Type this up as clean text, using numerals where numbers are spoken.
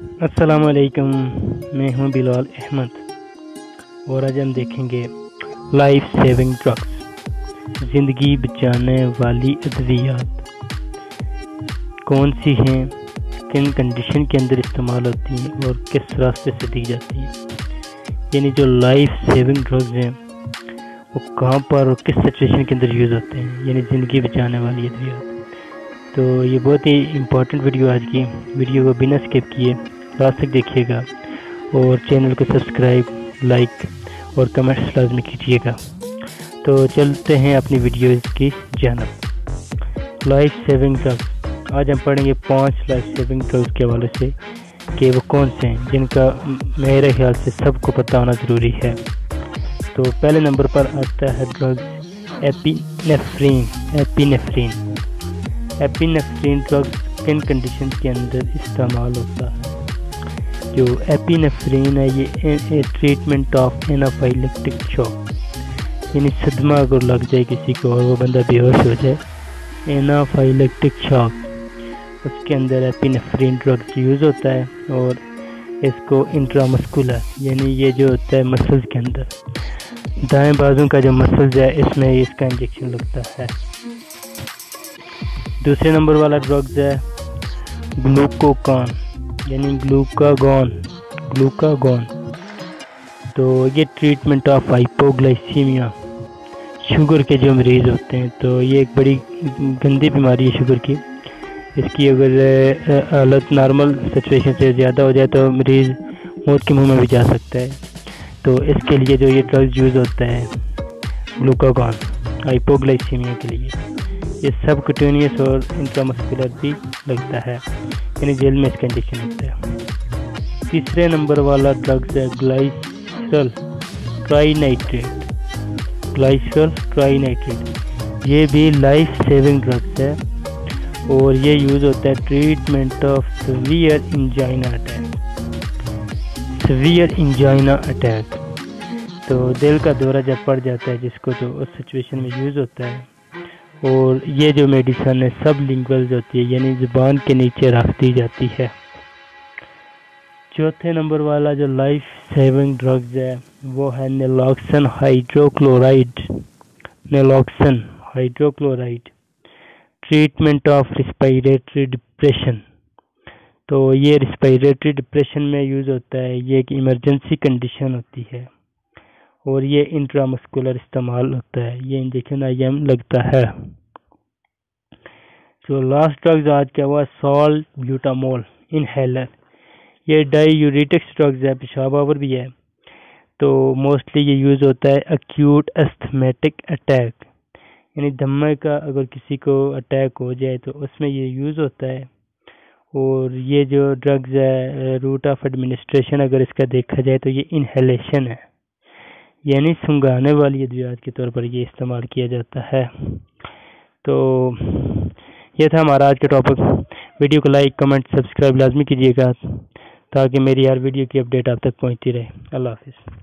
السلام علیکم، میں ہوں بلال احمد اور آج ہم دیکھیں گے لائف سیونگ ڈرگس، زندگی بچانے والی ادویات کون سی ہیں، کن کنڈیشن کے اندر استعمال ہوتی ہیں اور کس راستے سے دی جاتی ہیں۔ یعنی جو لائف سیونگ ڈرگس ہیں وہ کہاں پر اور کس سچویشن کے اندر یوز ہوتے ہیں، یعنی زندگی بچانے والی ادویات۔ تو یہ بہت ہی امپورٹنٹ ویڈیو آج کی ویڈیو کو بنا اسکپ کیے لاسٹ تک دیکھیے گا اور چینل کو سبسکرائب، لائک اور کمنٹس لازمی کیجیے گا۔ تو چلتے ہیں اپنی ویڈیوز کی جانب۔ لائف سیونگ ڈرگس، آج ہم پڑھیں گے 5 لائف سیونگ ڈرگس کے حوالے سے کہ وہ کون سے ہیں جن کا میرے خیال سے سب کو پتہ ہونا ضروری ہے۔ تو پہلے نمبر پر آتا ہے ڈرگس ایپینیفرین۔ ایپینیفرین ڈرگس کن کنڈیشن کے اندر استعمال ہوتا ہے؟ جو ایپینیفرین ہے یہ ٹریٹمنٹ آف اینافائلیکٹک شاک، یعنی صدمہ اگر لگ جائے کسی کو اور وہ بندہ بے ہوش ہو جائے، اینافائلیکٹک شاک، اس کے اندر ایپینیفرین ڈرگس یوز ہوتا ہے اور اس کو انٹرامسکولر، یعنی یہ جو ہوتا ہے مسلز کے اندر، دائیں بازو کا جو مسلز ہے اس میں اس کا انجیکشن لگتا ہے۔ دوسرے نمبر والا ڈرگز ہے گلوکوکان، یعنی گلوکاگون۔ تو یہ ٹریٹمنٹ آف ہائپوگلائسیمیا، شوگر کے جو مریض ہوتے ہیں، تو یہ ایک بڑی گندی بیماری ہے شوگر کی۔ اس کی اگر حالت نارمل سچویشن سے زیادہ ہو جائے تو مریض موت کے منہ میں بھی جا سکتا ہے۔ تو اس کے لیے جو یہ ڈرگز یوز ہوتا ہے گلوکاگون، ہائپوگلائسیمیا کے لیے، یہ سب کٹینیس اور انٹرامسکولر بھی لگتا ہے، یعنی جیل میں اس کا انجیکشن ہوتا ہے۔ تیسرے نمبر والا ڈرگز ہے گلائسرل ٹرائنائٹریٹ، یہ بھی لائف سیونگ ڈرگز ہے اور یہ یوز ہوتا ہے treatment of severe angina attack. تو دل کا دورہ جب پڑ جاتا ہے جس کو، تو اس سچویشن میں یوز ہوتا ہے۔ اور یہ جو میڈیسن ہے سب لنگولز ہوتی ہے، یعنی زبان کے نیچے رکھ دی جاتی ہے۔ چوتھے نمبر والا جو لائف سیونگ ڈرگز ہے وہ ہے نیلاکسن ہائیڈروکلورائڈ، ٹریٹمنٹ آف ریسپائریٹری ڈپریشن۔ تو یہ ریسپائریٹری ڈپریشن میں یوز ہوتا ہے، یہ ایک ایمرجنسی کنڈیشن ہوتی ہے اور یہ انٹرامسکولر استعمال ہوتا ہے، یہ انجیکشن IM لگتا ہے۔ جو لاسٹ ڈرگز آج کا ہوا سال بیوٹامول انہیلر، یہ ڈائی یوریٹکس ڈرگز ہے، پیشاب آور بھی ہے۔ تو موسٹلی یہ یوز ہوتا ہے ایکیوٹ استھمیٹک اٹیک، یعنی دمے کا اگر کسی کو اٹیک ہو جائے تو اس میں یہ یوز ہوتا ہے۔ اور یہ جو ڈرگز ہے روٹ آف ایڈمنسٹریشن اگر اس کا دیکھا جائے تو یہ انہیلیشن ہے، یعنی سنگھانے والی ادویات کے طور پر یہ استعمال کیا جاتا ہے۔ تو یہ تھا ہمارا آج کا ٹاپک۔ ویڈیو کو لائک، کمنٹ، سبسکرائب لازمی کیجیے گا تاکہ میری ہر ویڈیو کی اپڈیٹ آپ تک پہنچتی رہے۔ اللہ حافظ۔